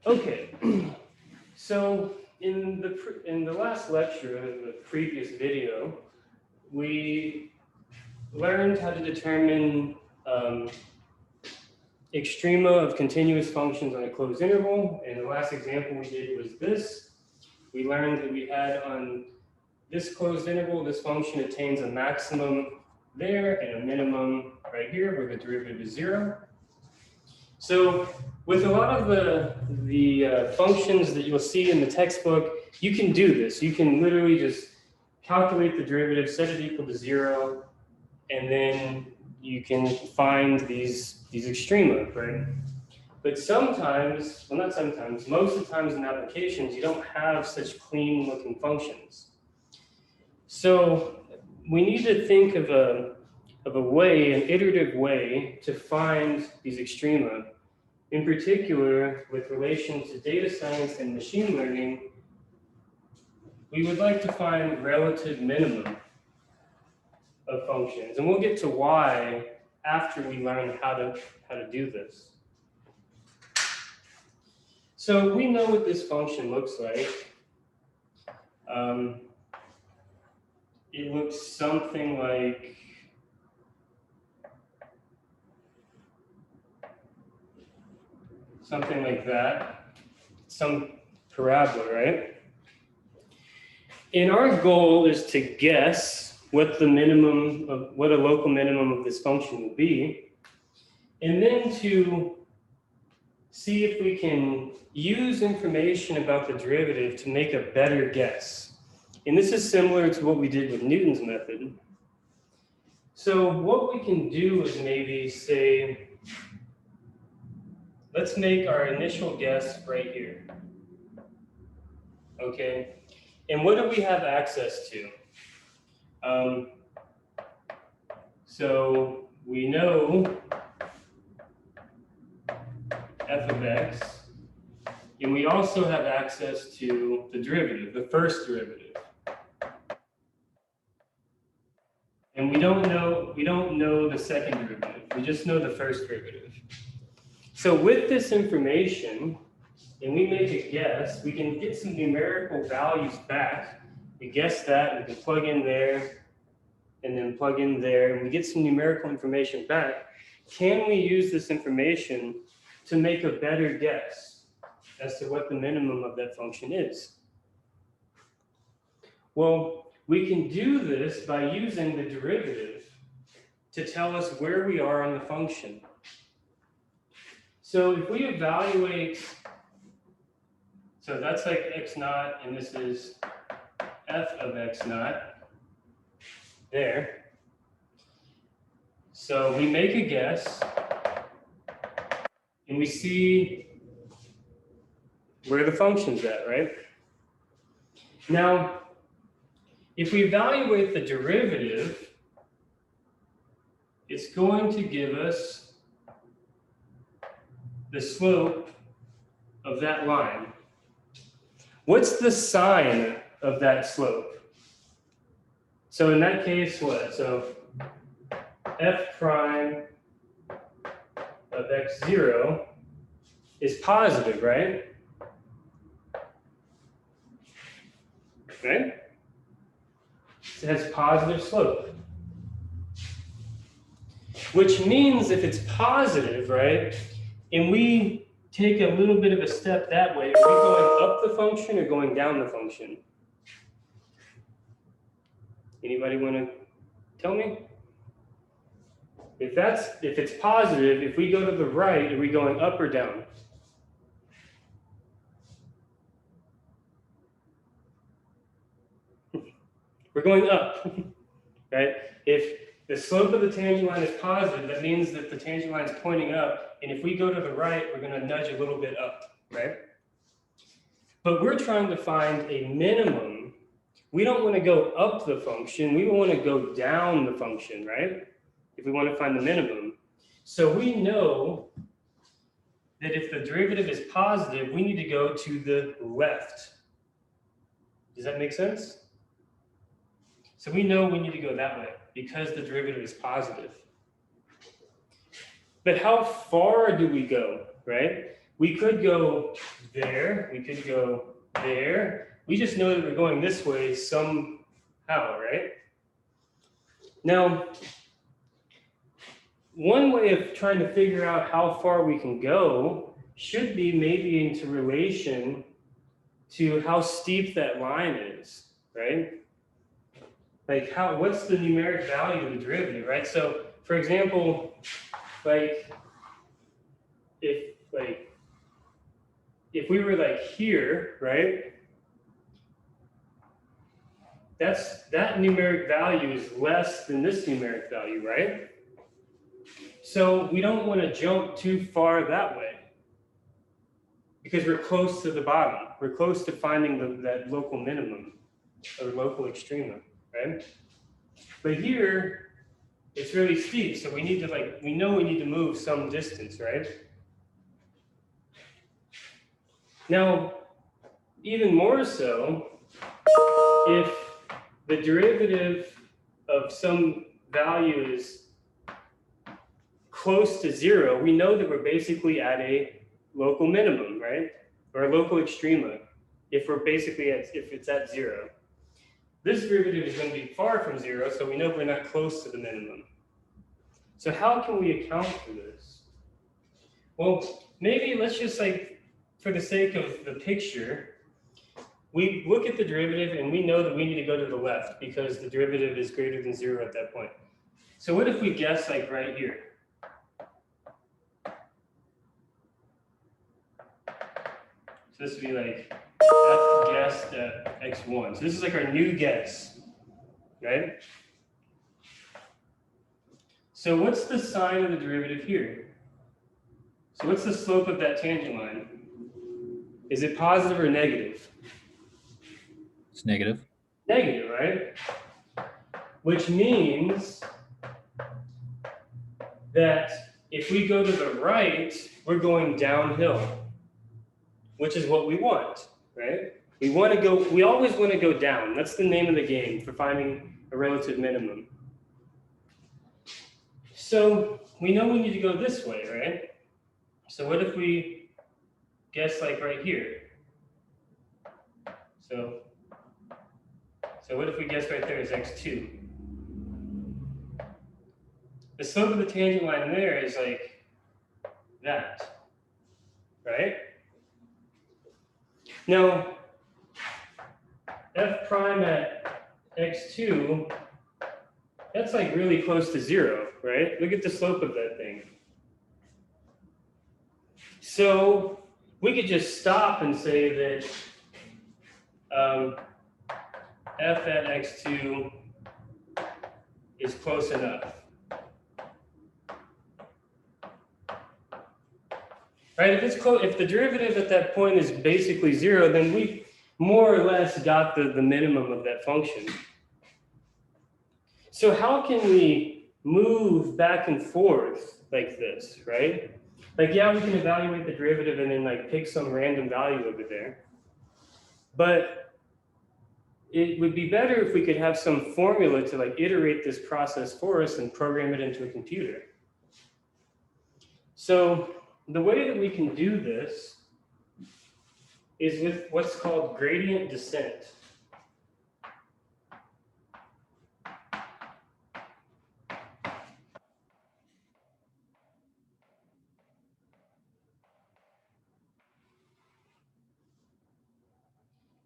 Okay, so in the last lecture, the previous video, we learned how to determine extrema of continuous functions on a closed interval. And the last example we did was this. We learned that we had on this closed interval, this function attains a maximum there and a minimum right here where the derivative is 0. So with a lot of the functions that you'll see in the textbook, you can do this. You can literally just calculate the derivative, set it equal to 0, and then you can find these extrema, right? But sometimes, well, not sometimes, most of the times in applications, you don't have such clean looking functions. So we need to think of a way, an iterative way to find these extrema. In particular, with relation to data science and machine learning, we would like to find relative minimum of functions. And we'll get to why after we learn how to do this. So we know what this function looks like. It looks something like that, some parabola, right? And our goal is to guess what the minimum of what a local minimum of this function will be, and then to see if we can use information about the derivative to make a better guess. And this is similar to what we did with Newton's method. So what we can do is maybe say, let's make our initial guess right here. Okay, and what do we have access to? So we know f of x, and we also have access to the derivative, the first derivative. And we don't know the second derivative. We just know the first derivative. So with this information, and we make a guess, we can get some numerical values back. We guess that, we can plug in there, and then plug in there, and we get some numerical information back. Can we use this information to make a better guess as to what the minimum of that function is? Well, we can do this by using the derivative to tell us where we are on the function. So if we evaluate, so that's like x naught, and this is f of x naught, there. So we make a guess, and we see where the function's at, right? Now, if we evaluate the derivative, it's going to give us the slope of that line. What's the sign of that slope? So in that case, what? So f prime of x0 is positive, right? Right? It has positive slope. Which means if it's positive, right, and we take a little bit of a step that way, are we going up the function or going down the function? Anybody want to tell me? If it's positive, if we go to the right, are we going up or down? We're going up, right? If the slope of the tangent line is positive, that means that the tangent line is pointing up, and if we go to the right, we're going to nudge a little bit up, right? But we're trying to find a minimum. We don't want to go up the function, we want to go down the function, right? If we want to find the minimum. So we know that if the derivative is positive, we need to go to the left. Does that make sense? So we know we need to go that way because the derivative is positive. But how far do we go, right? We could go there, we could go there. We just know that we're going this way somehow, right? Now, one way of trying to figure out how far we can go should be maybe into relation to how steep that line is, right? Like what's the numeric value of the derivative, right? So for example, if we were like here, right? That numeric value is less than this numeric value, right? So we don't want to jump too far that way because we're close to the bottom. We're close to finding that local minimum or local extrema, right? But here, it's really steep, so we need to we know we need to move some distance, right? Now, even more so, if the derivative of some value is close to 0, we know that we're basically at a local minimum, right? Or a local extrema, if it's at 0. This derivative is going to be far from 0, so we know we're not close to the minimum. So how can we account for this? Well, maybe let's just for the sake of the picture, we look at the derivative and we know that we need to go to the left because the derivative is greater than 0 at that point. So what if we guess right here? So this would be f guessed at x1. So this is our new guess, right? So what's the sign of the derivative here? So what's the slope of that tangent line? Is it positive or negative? It's negative. Negative, right? Which means that if we go to the right, we're going downhill, which is what we want, right? We always want to go down. That's the name of the game for finding a relative minimum. So we know we need to go this way, right? So what if we guess right here? So what if we guess right there is x2? The slope of the tangent line there is that, right? Now, f prime at x2, that's really close to 0, right? Look at the slope of that thing. So we could just stop and say that f at x2 is close enough. Right? If the derivative at that point is basically 0, then we more or less got the minimum of that function. So how can we move back and forth like this, right? Yeah, we can evaluate the derivative and then pick some random value over there. But it would be better if we could have some formula to iterate this process for us and program it into a computer. So the way that we can do this is with what's called gradient descent.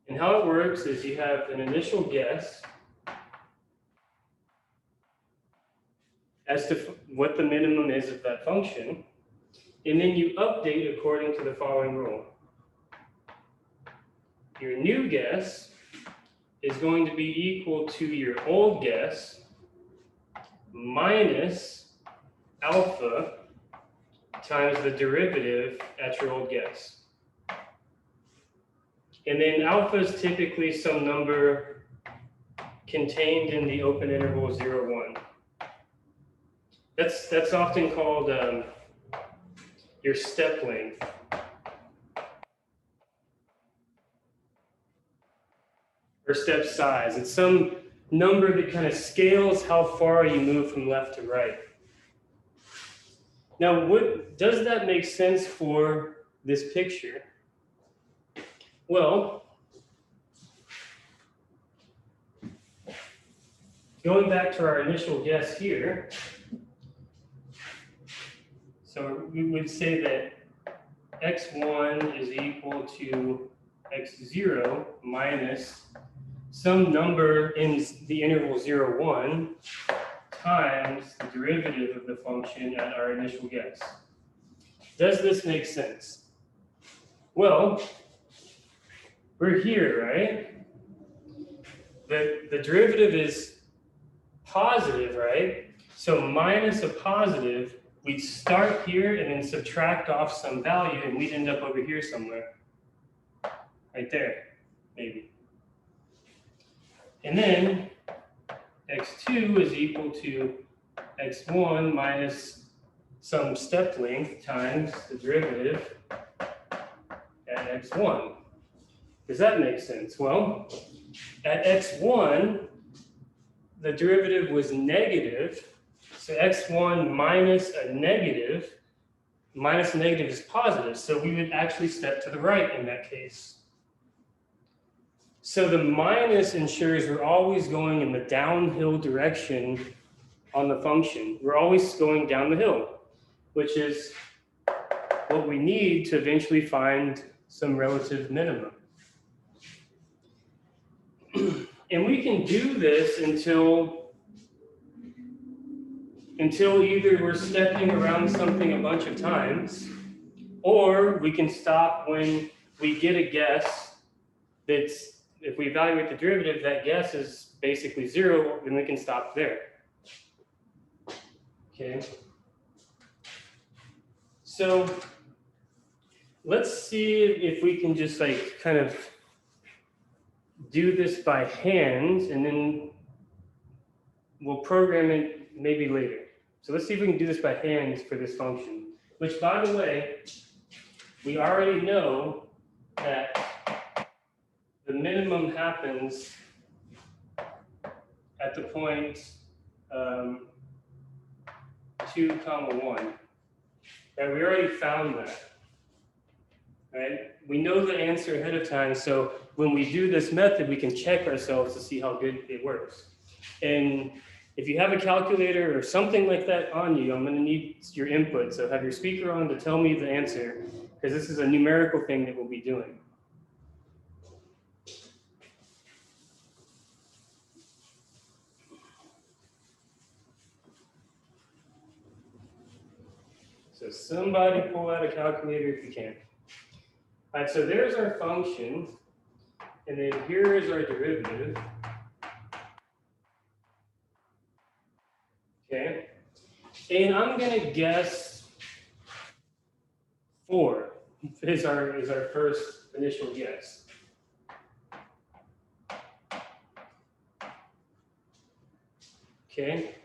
And how it works is you have an initial guess as to what the minimum is of that function, and then you update according to the following rule. Your new guess is going to be equal to your old guess minus alpha times the derivative at your old guess. And then alpha is typically some number contained in the open interval 0, 1. That's often called your step length. Or step size. It's some number that kind of scales how far you move from left to right. Now, does that make sense for this picture? Well, going back to our initial guess here, so we would say that x1 is equal to x0 minus some number in the interval 0, 1 times the derivative of the function at our initial guess. Does this make sense? Well, we're here, right? The derivative is positive, right? So minus a positive, we'd start here and then subtract off some value and we'd end up over here somewhere. Right there, maybe. And then x2 is equal to x1 minus some step length times the derivative at x1. Does that make sense? Well, at x1, the derivative was negative. So x1 minus a negative is positive. So we would actually step to the right in that case. So the minus ensures we're always going in the downhill direction on the function. We're always going down the hill, which is what we need to eventually find some relative minimum. And we can do this until either we're stepping around something a bunch of times, or we can stop when we get a guess that's, if we evaluate the derivative, that guess is basically 0, then we can stop there. Okay. So let's see if we can just like kind of do this by hand, and then we'll program it maybe later. So let's see if we can do this by hand for this function, which, by the way, we already know that the minimum happens at the point 2, 1. And we already found that, right? We know the answer ahead of time, so when we do this method, we can check ourselves to see how good it works. And if you have a calculator or something like that on you, I'm going to need your input. So have your speaker on to tell me the answer, because this is a numerical thing that we'll be doing. So somebody pull out a calculator if you can. All right, so there's our function, and then here is our derivative. Okay, and I'm gonna guess 4 is our first initial guess. Okay,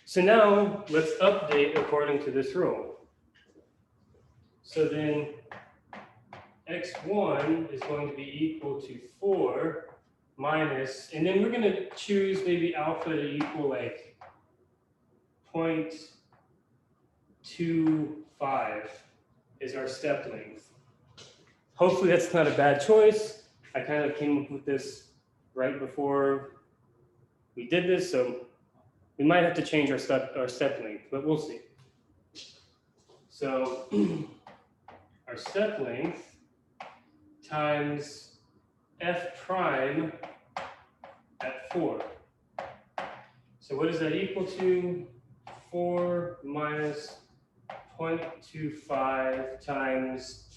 so now let's update according to this rule. So then x1 is going to be equal to 4 minus, and then we're going to choose maybe alpha to equal like 0.25 is our step length. Hopefully that's not a bad choice. I kind of came up with this right before we did this, so we might have to change our step length, but we'll see. So our step length times f prime at 4. So what is that equal to? 4 minus 0.25 times,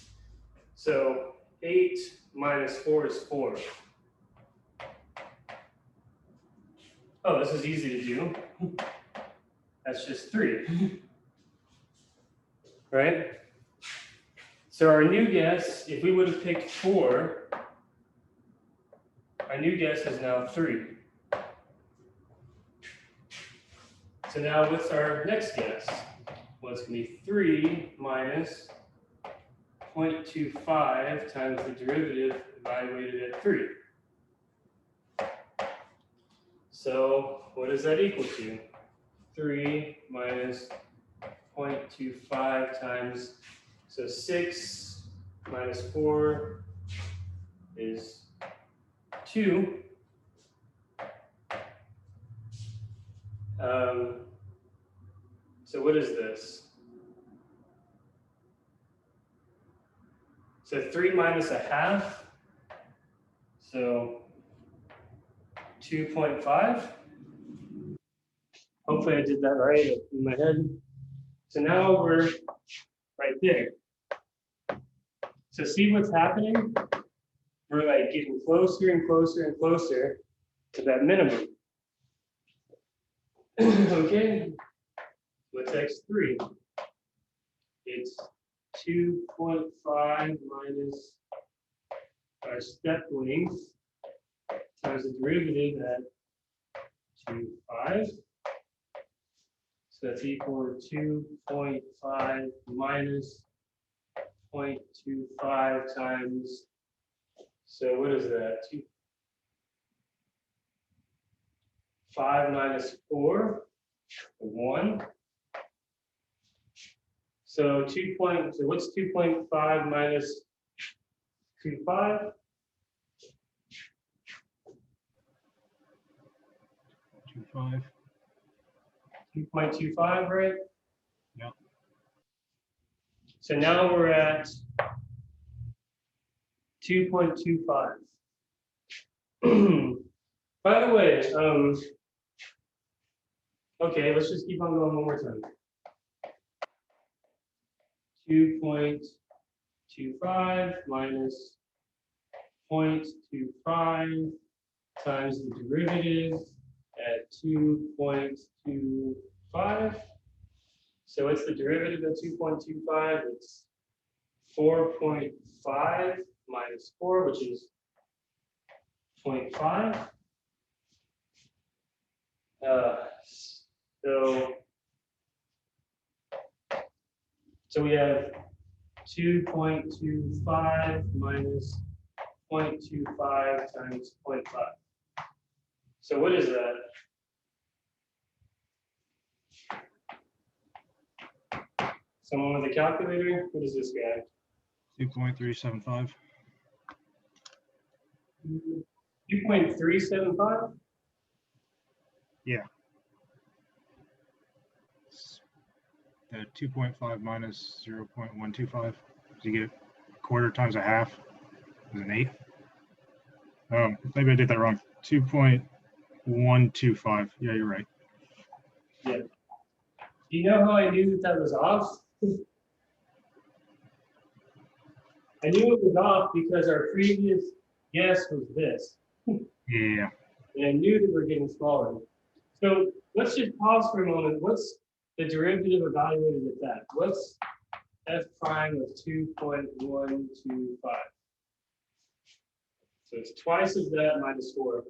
so 8 minus 4 is 4. Oh, this is easy to do. That's just 3. Right? So our new guess, if we would have picked 4, our new guess is now 3. So now what's our next guess? Well, it's going to be 3 minus 0.25 times the derivative evaluated at 3. So what does that equal to? 3 minus 0.25 times So 6 minus 4 is 2. So what is this? So 3 minus a half. So 2.5. Hopefully I did that right in my head. So now we're right there. So see what's happening? We're like getting closer and closer and closer to that minimum. Okay, what's x3? It's 2.5 minus our step length times the derivative at 2.5. So that's equal to 2.5 minus 0.25 times. So what is that? 5 minus 4, 1. So so what's 2.5 minus 2.5? 2.5. 2.25, right? Yeah. So now we're at 2.25. By the way, okay, let's just keep on going one more time. 2.25 minus 0.25 times the derivative at 2.25. So what's the derivative of 2.25? It's 4.5 minus 4, which is 0.5. So we have 2.25 minus 0.25 times 0.5. So what is that? Someone with a calculator? What is this guy? 2.375. 2.375? Yeah. 2.5 minus 0.125. So you get a quarter times a half is an 8. Oh, maybe I did that wrong. 2.125. Yeah, you're right. Yeah. Do you know how I knew that that was off? I knew it was off because our previous guess was this. Yeah. And I knew that we're getting smaller. So let's just pause for a moment. What's the derivative evaluated at that? What's f prime of 2.125? So it's twice of that minus 4.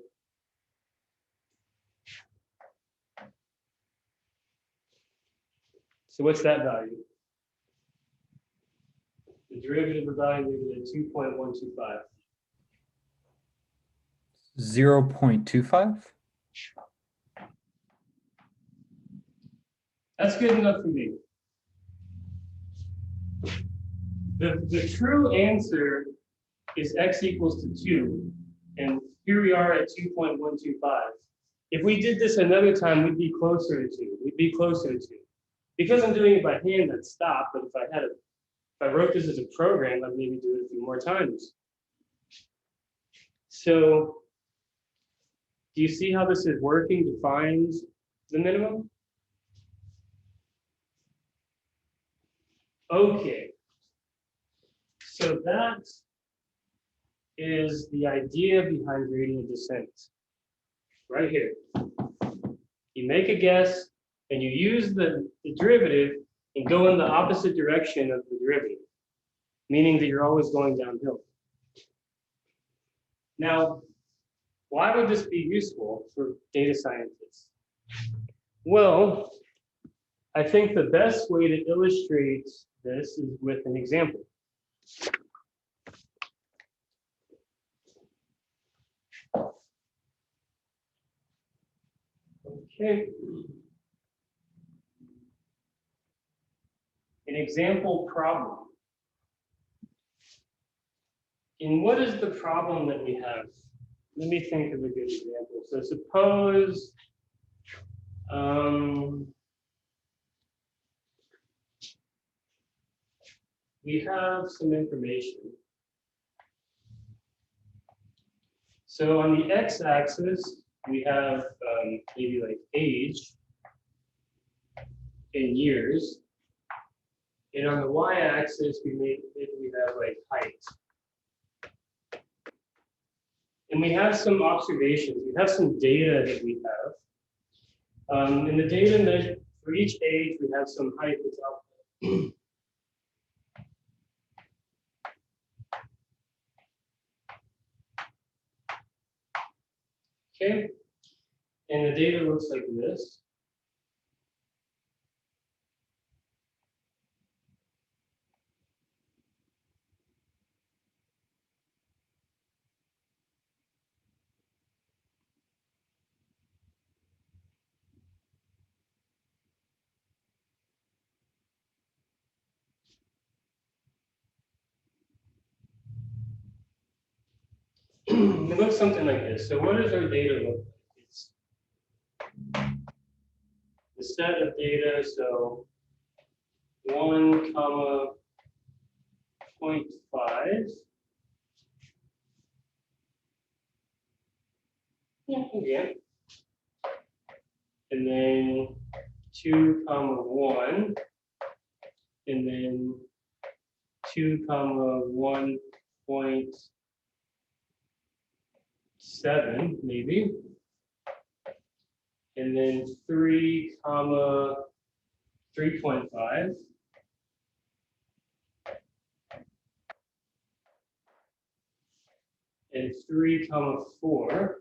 So what's that value? The derivative evaluated at 2.125. 0.25. That's good enough for me. The true answer is x equals to 2. And here we are at 2.125. If we did this another time, we'd be closer to 2. We'd be closer to 2. Because I'm doing it by hand, I'd stop. But if I wrote this as a program, I'd maybe do it a few more times. So do you see how this is working to find the minimum? Okay. So that is the idea behind gradient descent. Right here. You make a guess and you use the derivative and go in the opposite direction of the derivative, meaning that you're always going downhill. Now, why would this be useful for data scientists? Well, I think the best way to illustrate this is with an example. Okay. An example problem. And what is the problem that we have? Let me think of a good example. So suppose we have some information. So on the x-axis, we have maybe like age in years. And on the y-axis, maybe we have like height. And we have some observations. We have some data that we have. In the data measure, for each age, we have some height that's out there. Okay, and the data looks like this. It looks something like this. So what does our data look like? It's the set of data, so 1, 0.5. Yeah. And then 2, 1, and then 2, 1.7 maybe, and then 3, 3.5. And 3, 4,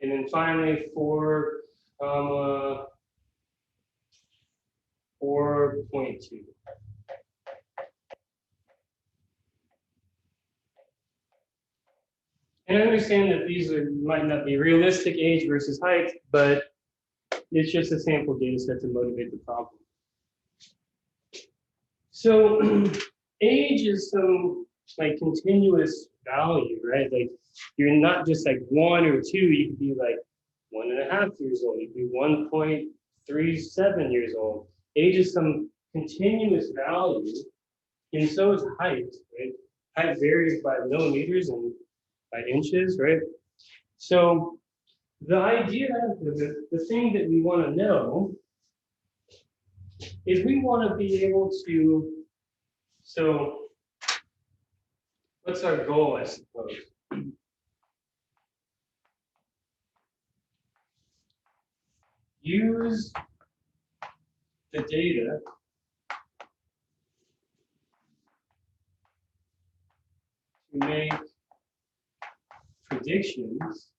and then finally 4, 4.2. And I understand that these might not be realistic age versus height, but it's just a sample data set to motivate the problem. So age is some like continuous value, right? Like you're not just like 1 or 2, you could be like 1.5 years old, you could be 1.37 years old. Age is some continuous value, and so is height, right? Height varies by millimeters and by inches, right? So the idea, the thing that we want to know is we want to be able to, so what's our goal, I suppose? Use the data to make predictions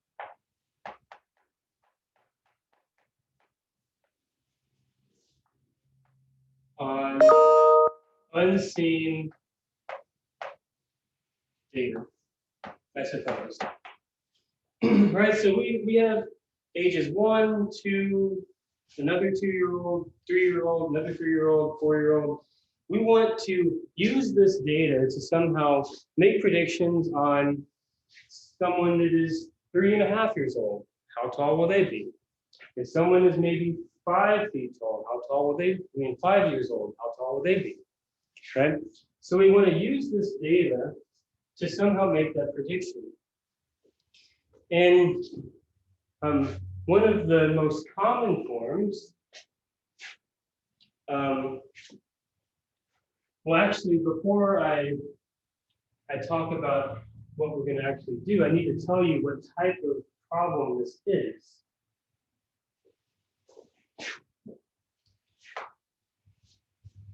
on unseen data, I suppose. Right, so we have ages 1, 2, another 2-year-old, 3-year-old, another 3-year-old, 4-year-old. We want to use this data to somehow make predictions on someone that is 3.5 years old. How tall will they be? If someone is maybe 5 feet tall, how tall will they be? 5 years old, how tall will they be? Right? So we want to use this data to somehow make that prediction. And one of the most common forms, well, actually, before I talk about what we're going to actually do, I need to tell you what type of problem this is.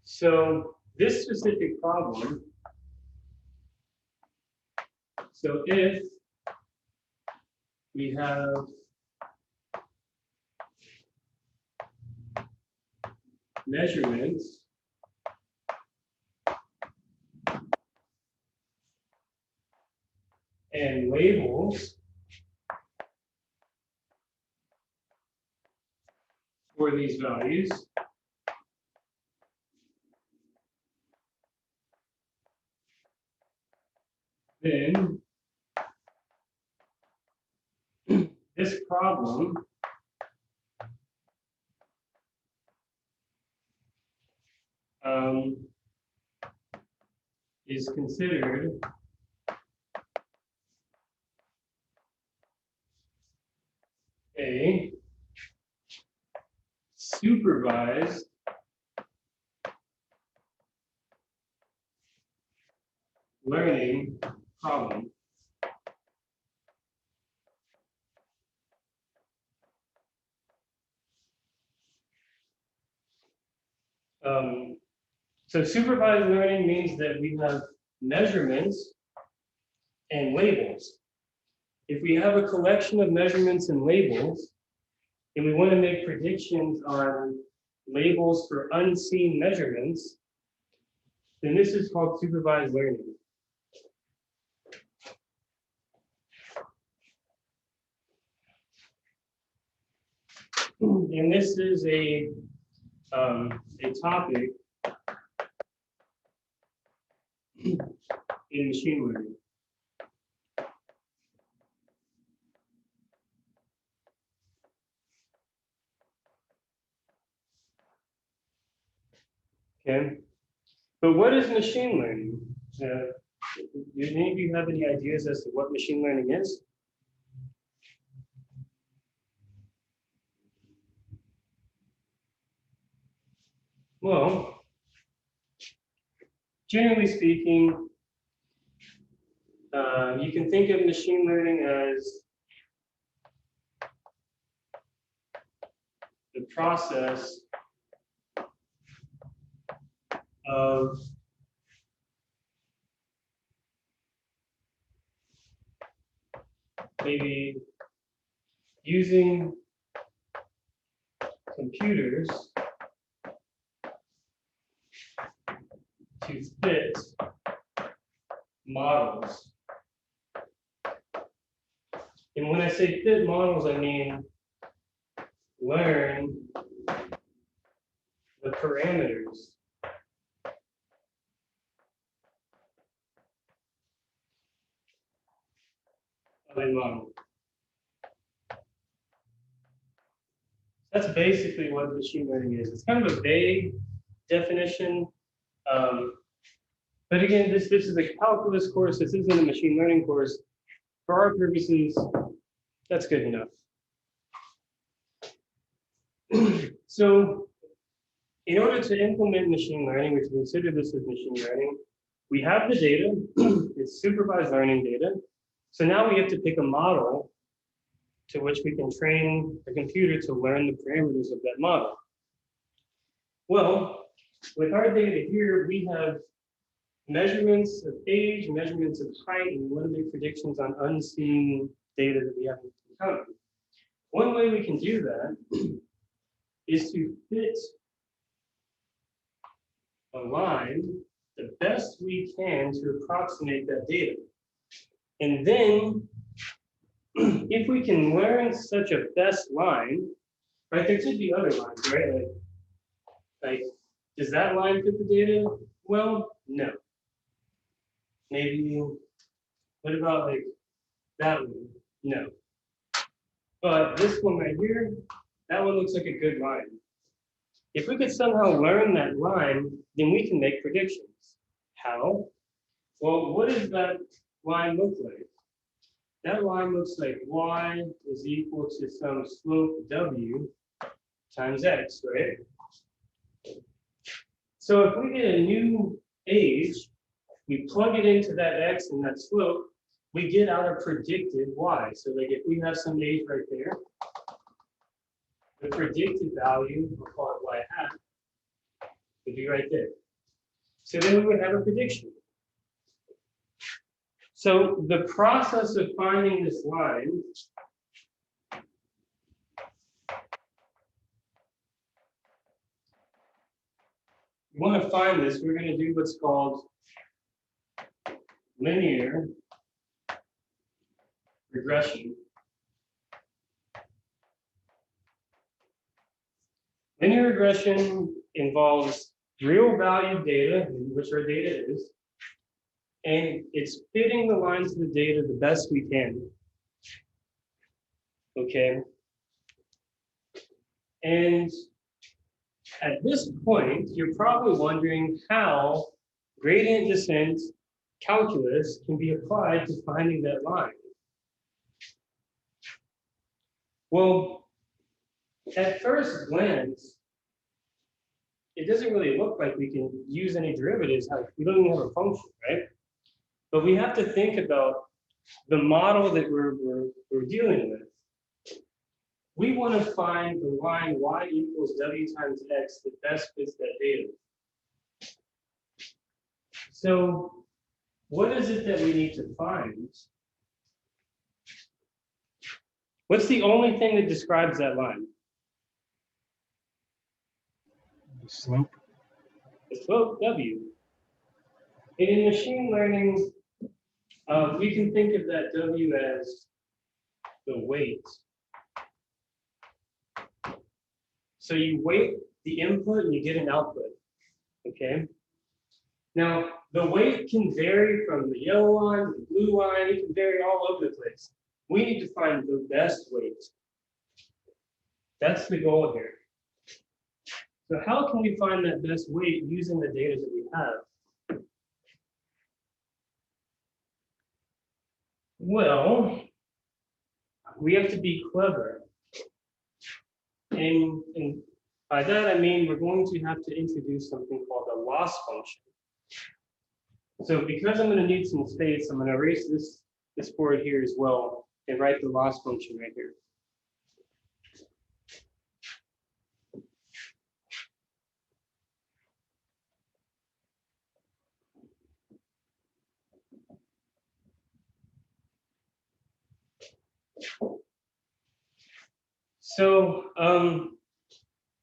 So this specific problem, so if we have measurements and labels for these values, then this problem is considered a supervised learning problem. So supervised learning means that we have measurements and labels. If we have a collection of measurements and labels, and we want to make predictions on labels for unseen measurements, then this is called supervised learning. And this is a topic in machine learning. Okay, but what is machine learning? Do any of you have any ideas as to what machine learning is? Well, generally speaking, you can think of machine learning as the process of maybe using computers to fit models. And when I say fit models, I mean learn the parameters of a model. That's basically what machine learning is. It's kind of a vague definition. But again, this is a calculus course. This isn't a machine learning course. For our purposes, that's good enough. So in order to implement machine learning, we consider this as machine learning. We have the data, it's supervised learning data. So now we have to pick a model to which we can train the computer to learn the parameters of that model. Well, with our data here, we have measurements of age, measurements of height, and we want to make predictions on unseen data that we haven't encountered. One way we can do that is to fit a line the best we can to approximate that data. And then, if we can learn such a best line, right, there could be other lines, right? Like, does that line fit the data? Well, no. Maybe, what about like that one? No. But this one right here, that one looks like a good line. If we could somehow learn that line, then we can make predictions. How? Well, what does that line look like? That line looks like y is equal to some slope w times x, right? So if we get a new age, we plug it into that x and that slope, we get out a predicted y. So like if we have some age right there, the predicted value, we'll call it y hat, would be right there. So then we would have a prediction. So the process of finding this line we want to find this, we're going to do what's called linear regression. Linear regression involves real valued data, which our data is, and it's fitting the lines of the data the best we can. Okay. And at this point, you're probably wondering how gradient descent calculus can be applied to finding that line. Well, at first glance, it doesn't really look like we can use any derivatives. We don't even have a function, right? But we have to think about the model that we're dealing with. We want to find the line y equals w times x that best fits that data. So what is it that we need to find? What's the only thing that describes that line? The slope. The slope, w. And in machine learning, we can think of that w as the weight. So you weight the input and you get an output, okay? Now, the weight can vary from the yellow line to the blue line. It can vary all over the place. We need to find the best weight. That's the goal here. So how can we find that best weight using the data that we have? Well, we have to be clever. And by that, I mean, we're going to have to introduce something called a loss function. So because I'm going to need some space, I'm going to erase this board here as well and write the loss function right here. So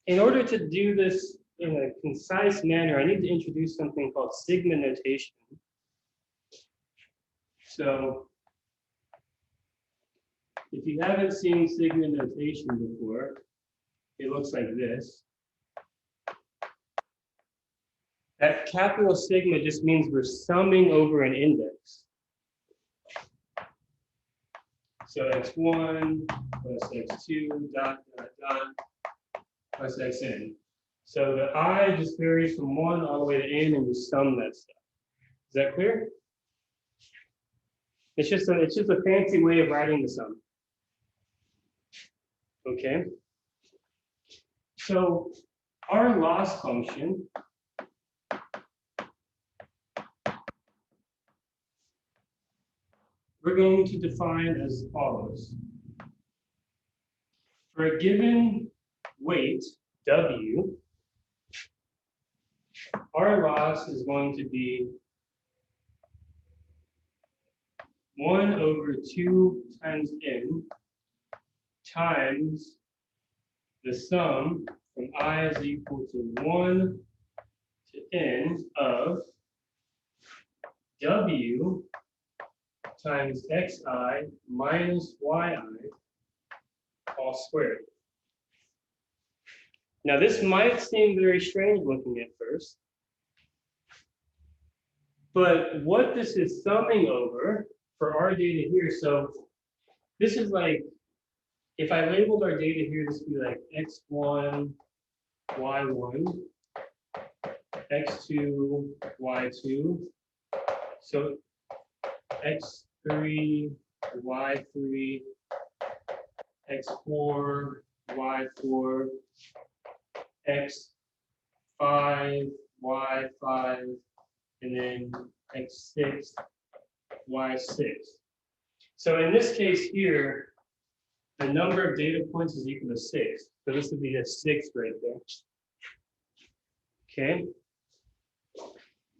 in order to do this in a concise manner, I need to introduce something called sigma notation. So if you haven't seen sigma notation before, it looks like this. That capital sigma just means we're summing over an index. So x1 plus x2 dot dot dot plus xn. So the I just varies from 1 all the way to n and just sum that stuff. Is that clear? It's just a fancy way of writing the sum. Okay. So our loss function we're going to define as follows. For a given weight, W, our loss is going to be 1 over 2 times n times the sum from I is equal to 1 to n of W times xi minus yi all squared. Now this might seem very strange looking at first, but what this is summing over for our data here, so this is like, if I labeled our data here, this would be like x1, y1, x2, y2, so x3, y3, x4, y4, x5, y5, and then x6, y6. So in this case here, the number of data points is equal to 6. So this would be a 6 right there. Okay.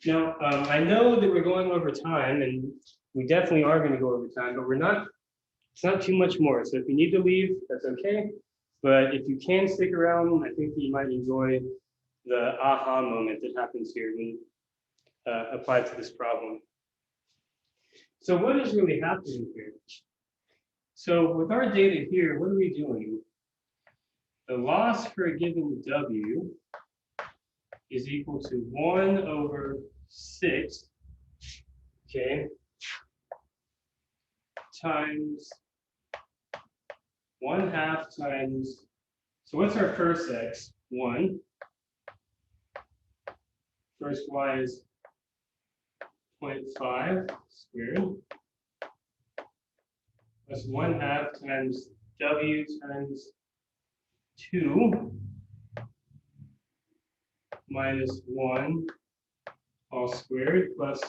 Now, I know that we're going over time, and we definitely are going to go over time, but it's not too much more. So if you need to leave, that's okay. But if you can stick around, I think that you might enjoy the aha moment that happens here when applied to this problem. So what is really happening here? So with our data here, what are we doing? The loss for a given W is equal to 1 over 6. okay, times 1/2 times, so what's our first x? 1. First y is 0.5 squared. That's 1/2 times w times 2 minus 1 all squared plus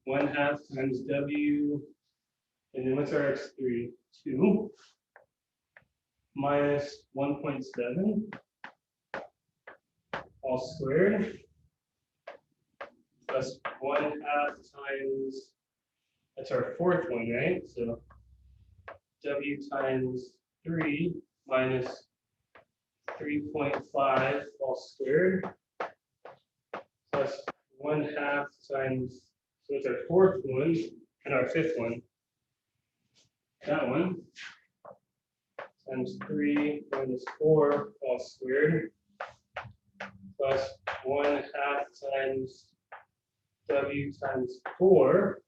1/2 times w, and then what's our x3? 2 minus 1.7 all squared plus 1/2 times, that's our fourth one, right? So w times 3 minus 3.5 all squared plus 1/2 times, so it's our fourth one and our fifth one. That one times 3 minus 4 all squared plus 1/2 times w times 4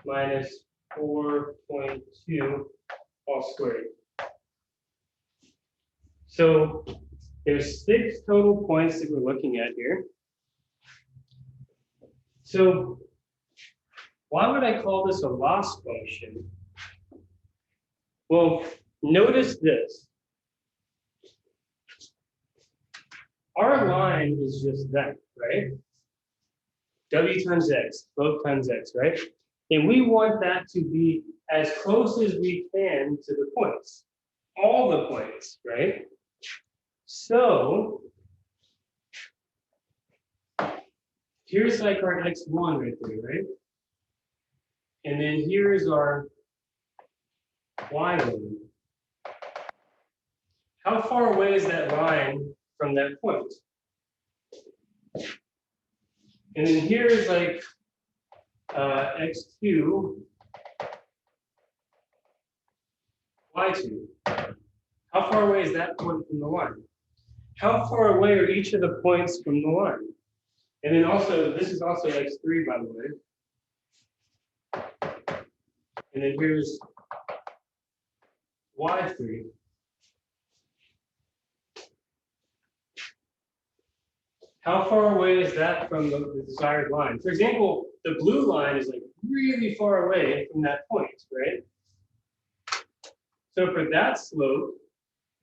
minus 4.2 all squared. So there's 6 total points that we're looking at here. So why would I call this a loss function? Well, notice this. Our line is just that, right? W times x, both times x, right? And we want that to be as close as we can to the points, all the points, right? So here's like our x1 right there, right? And then here's our y1. How far away is that line from that point? And then here's like x2, y2. How far away is that point from the line? How far away are each of the points from the line? And then also, this is also x3, by the way. And then here's y3. How far away is that from the desired line? For example, the blue line is like really far away from that point, right? So for that slope,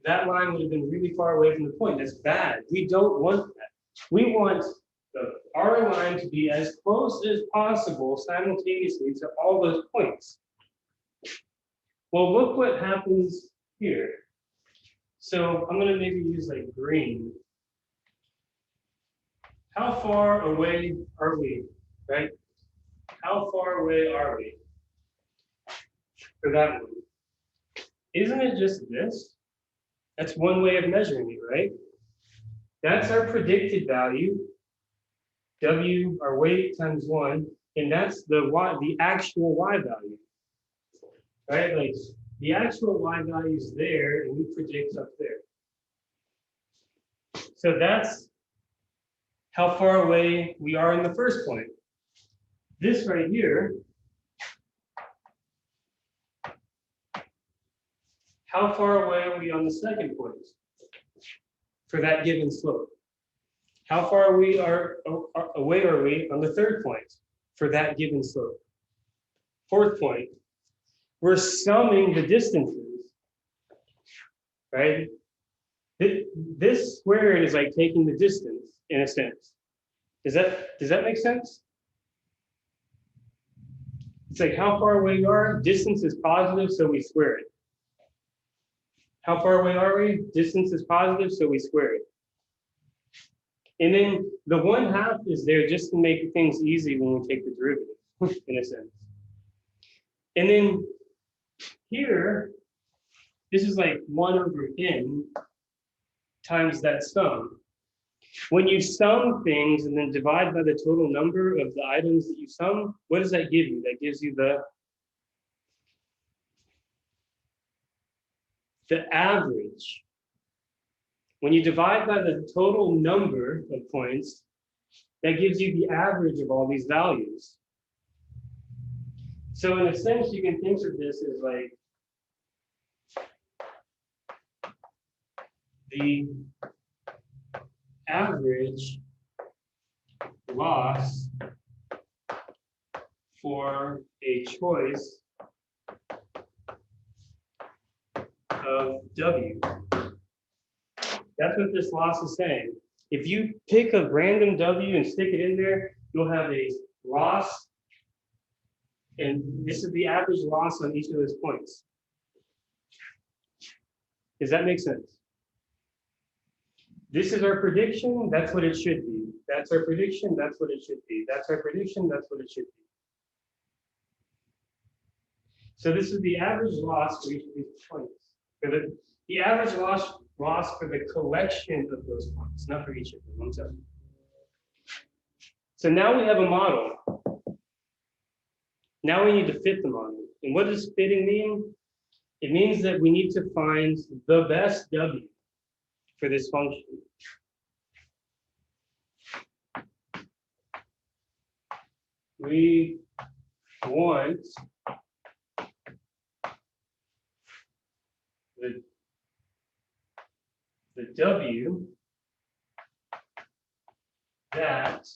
that line would have been really far away from the point. That's bad. We don't want that. We want our line to be as close as possible simultaneously to all those points. Well, look what happens here. So I'm going to maybe use like green. How far away are we, right? How far away are we for that one? Isn't it just this? That's one way of measuring it, right? That's our predicted value, W, our weight times 1, and that's the y, the actual y value, right? Like the actual y value is there, and we predict up there. So that's how far away we are in the first point. This right here, how far away are we on the second point for that given slope? How far away are we on the third point for that given slope? Fourth point, we're summing the distances, right? This squared is like taking the distance in a sense. Does that make sense? It's like how far away you are, distance is positive, so we square it. How far away are we? Distance is positive, so we square it. And then the 1/2 is there just to make things easy when we take the derivative, in a sense. And then here, this is like 1/n times that sum. When you sum things and then divide by the total number of the items that you sum, what does that give you? That gives you the average. When you divide by the total number of points, that gives you the average of all these values. So in a sense, you can think of this as like the average loss for a choice of W. That's what this loss is saying. If you pick a random W and stick it in there, you'll have a loss, and this is the average loss on each of those points. Does that make sense? This is our prediction, that's what it should be. That's our prediction, that's what it should be. That's our prediction, that's what it should be. So this is the average loss for each of these points. For the average loss for the collection of those points, not for each of them. I'm sorry. So now we have a model. Now we need to fit the model. And what does fitting mean? It means that we need to find the best W for this function. We want the W that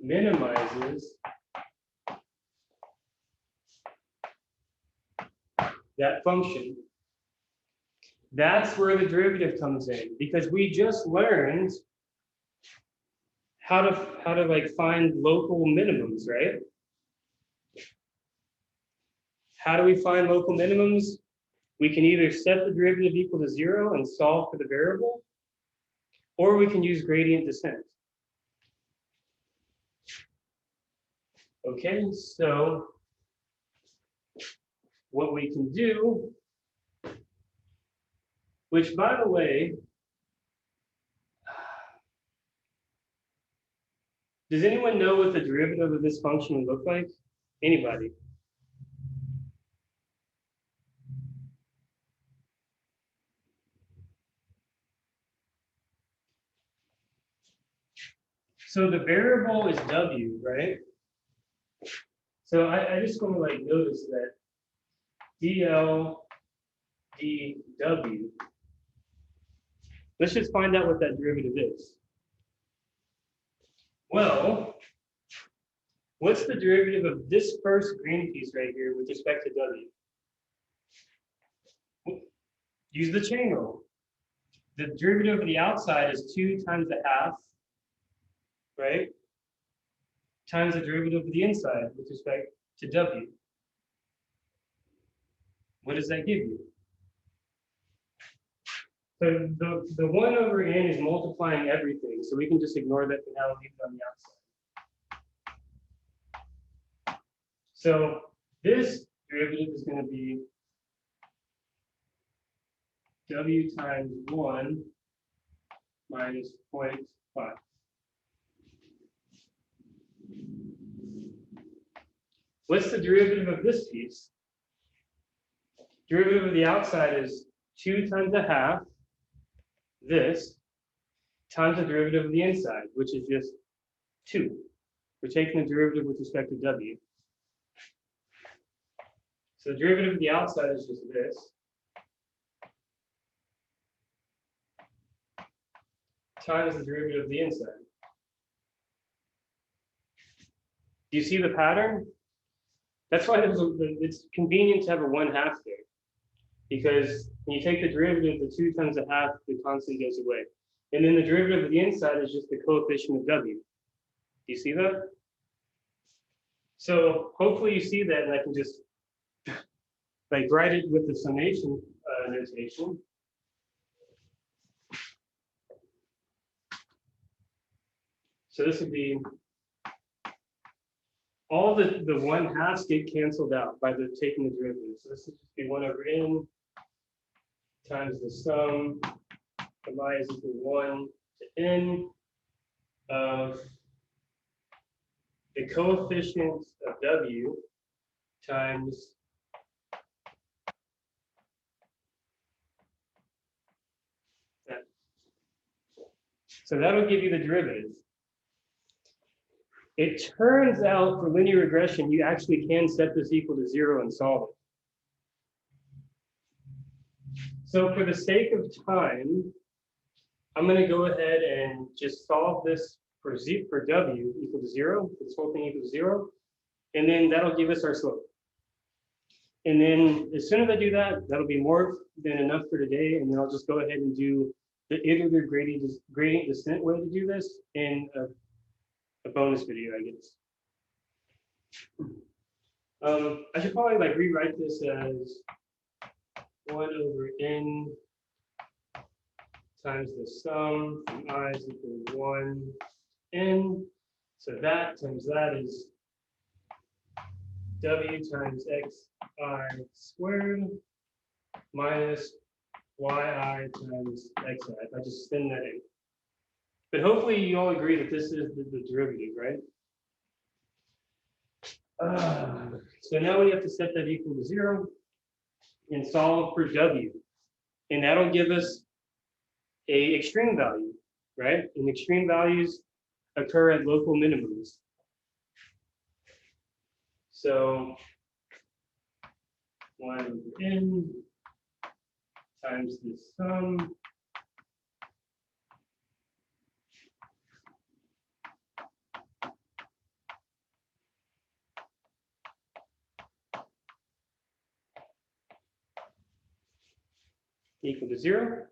minimizes that function. That's where the derivative comes in, because we just learned how to like find local minimums, right? How do we find local minimums? We can either set the derivative equal to 0 and solve for the variable, or we can use gradient descent. Okay, so what we can do, which by the way, does anyone know what the derivative of this function would look like? Anybody? So the variable is W, right? So I just want to like notice that dl dw. Let's just find out what that derivative is. Well, what's the derivative of this first green piece right here with respect to W? Use the chain rule. The derivative of the outside is 2 times the half, right? Times the derivative of the inside with respect to W. What does that give you? So the 1 over n is multiplying everything, so we can just ignore that for now and leave it on the outside. So this derivative is going to be W times 1 minus 0.5. What's the derivative of this piece? Derivative of the outside is 2 times the half, this, times the derivative of the inside, which is just 2. We're taking the derivative with respect to W. So the derivative of the outside is just this. Times the derivative of the inside. Do you see the pattern? That's why it's convenient to have a 1/2 there. Because when you take the derivative of the 2 times the half, the constant goes away. And then the derivative of the inside is just the coefficient of W. Do you see that? So hopefully you see that, and I can just like write it with the summation notation. So this would be all the 1/2 get canceled out by the taking the derivative. So this would just be 1 over n times the sum of I is equal to 1 to n of the coefficient of W times that. So that'll give you the derivative. It turns out for linear regression, you actually can set this equal to 0 and solve it. So for the sake of time, I'm going to go ahead and just solve this for W equal to 0, for this whole thing equals 0, and then that'll give us our slope. And then as soon as I do that, that'll be more than enough for today, and then I'll just go ahead and do the iterative gradient descent way to do this in a bonus video, I guess. I should probably like rewrite this as 1 over n times the sum from I is equal to 1 n. So that times that is w times xi squared minus yi times xi. If I just spin that in. But hopefully you all agree that this is the derivative, right? So now we have to set that equal to 0 and solve for w. And that'll give us a extreme value, right? And extreme values occur at local minimums. So 1 over n times the sum equal to 0.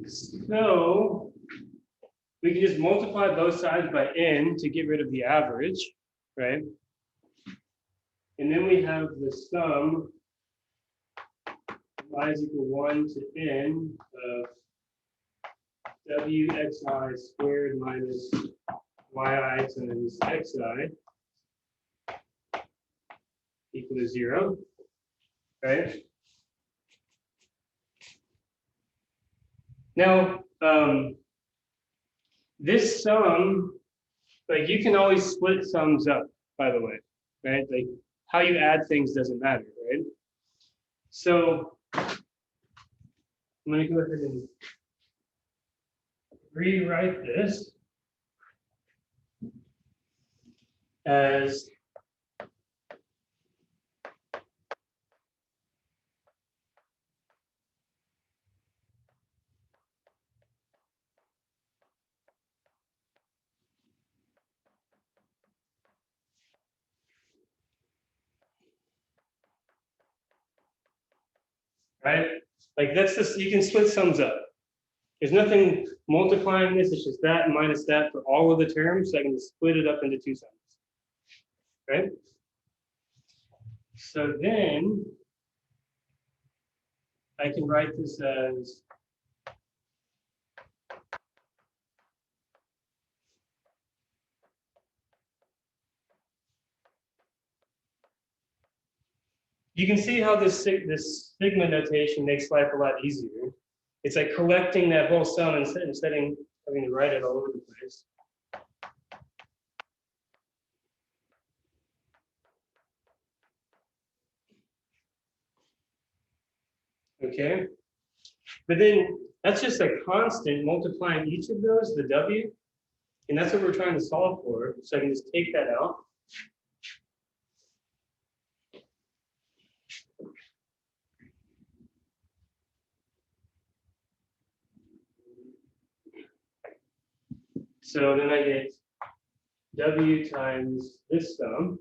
So we can just multiply both sides by n to get rid of the average, right? And then we have the sum y is equal 1 to n of wxi squared minus yi times xi equal to 0, right? Now, this sum, like you can always split sums up, by the way, right? Like how you add things doesn't matter, right? So I'm going to go ahead and rewrite this as right? Like that's this, you can split sums up. There's nothing multiplying this, it's just that minus that for all of the terms, so I can just split it up into two sums, right? So then I can write this as you can see how this sigma notation makes life a lot easier. It's like collecting that whole sum instead of having to write it all over the place. Okay, but then that's just a constant multiplying each of those, the w, and that's what we're trying to solve for. So I can just take that out. So then I get w times this sum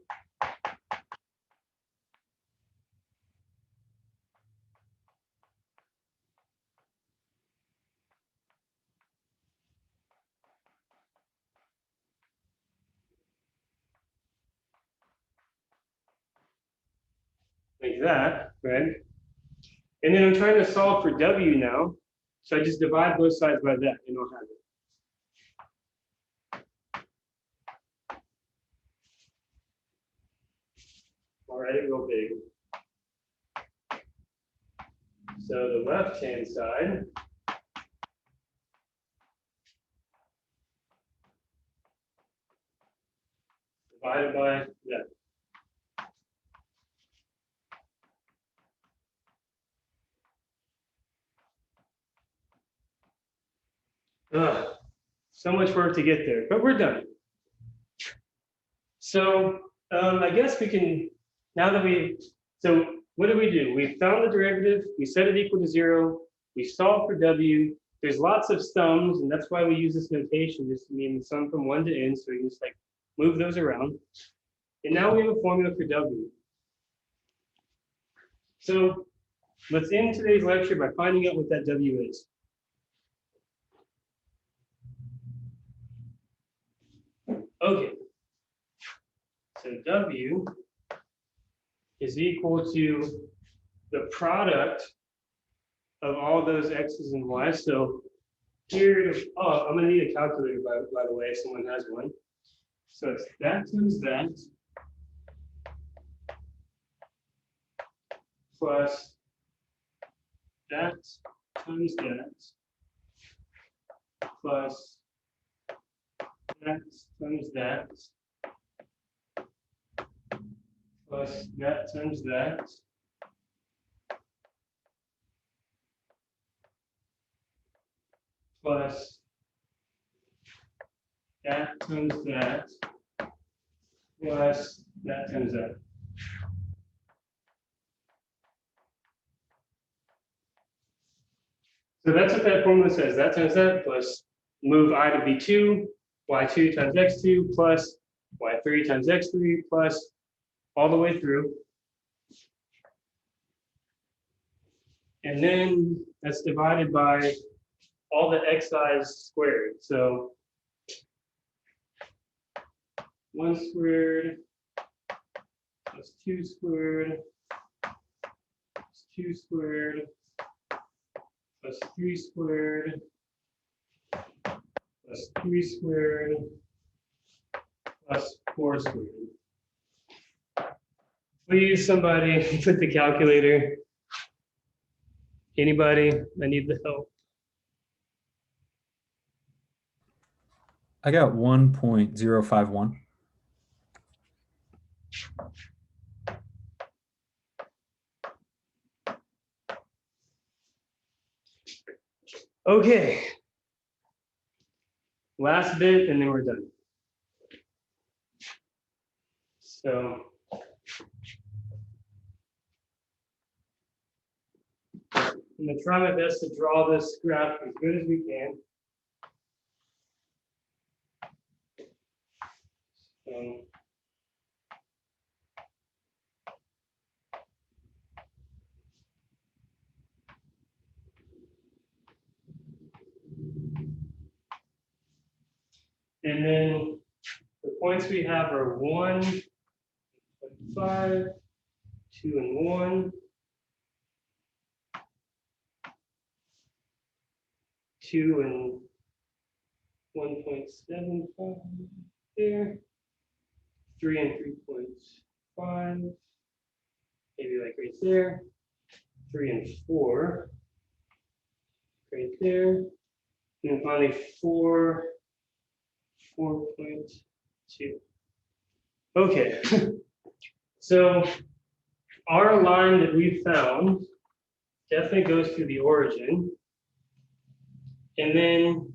like that, right? And then I'm trying to solve for w now. So I just divide both sides by that and I'll have it. I'll write it real big. So the left-hand side divided by that. Ugh, so much work to get there, but we're done. So I guess we can, now that so what do? We found the derivative, we set it equal to 0, we solve for w. There's lots of sums, and that's why we use this notation, just to mean the sum from 1 to n, so we can just like move those around. And now we have a formula for w. So let's end today's lecture by finding out what that w is. Okay. So w is equal to the product of all those x's and y's. So here, oh, I'm going to need a calculator, by the way, if someone has one. So it's that times that plus that times that plus that times that plus that times that plus that times that plus that times that. So that's what that formula says. That times that plus move I to b2, y2 times x2 plus y3 times x3 plus all the way through. And then that's divided by all the xi's squared. So 1 squared plus 2 squared plus 2 squared plus 3 squared plus 3 squared plus 4 squared. Please, somebody put the calculator. Anybody? I need the help. I got 1.051. Okay. Last bit, and then we're done. So I'm going to try my best to draw this graph as good as we can. And then the points we have are 1, 5, 2 and 1, 2 and 1.75 there, 3 and 3.5, maybe like right there, 3 and 4, right there, and then finally 4, 4.2. Okay, so our line that we found definitely goes through the origin. And then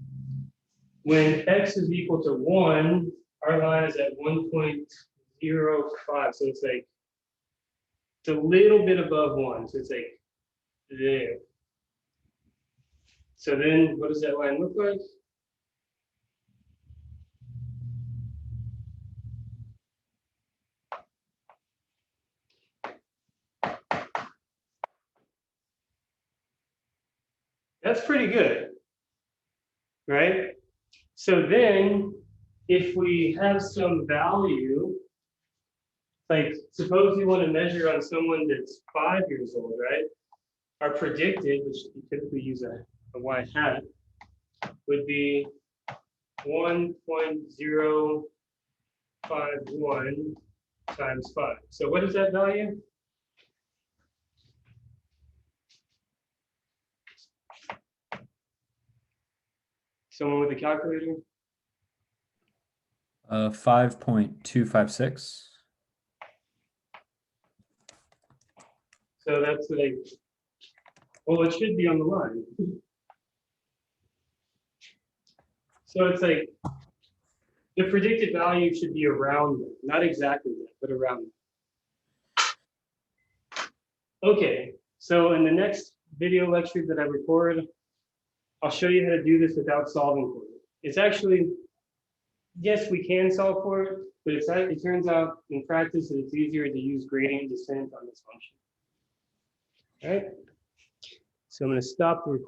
when x is equal to 1, our line is at 1.05. So it's like, it's a little bit above 1. So it's like there. So then what does that line look like? That's pretty good, right? So then if we have some value, like suppose you want to measure on someone that's 5 years old, right? Our predicted, which you typically use a y hat, would be 1.051 times 5. So what is that value? Someone with a calculator? 5.256. So that's like, well, it should be on the line. So it's like the predicted value should be around that, not exactly that, but around that. Okay, so in the next video lecture that I record, I'll show you how to do this without solving for it. It's actually, yes, we can solve for it, but it turns out in practice that it's easier to use gradient descent on this function. All right, so I'm going to stop the recording.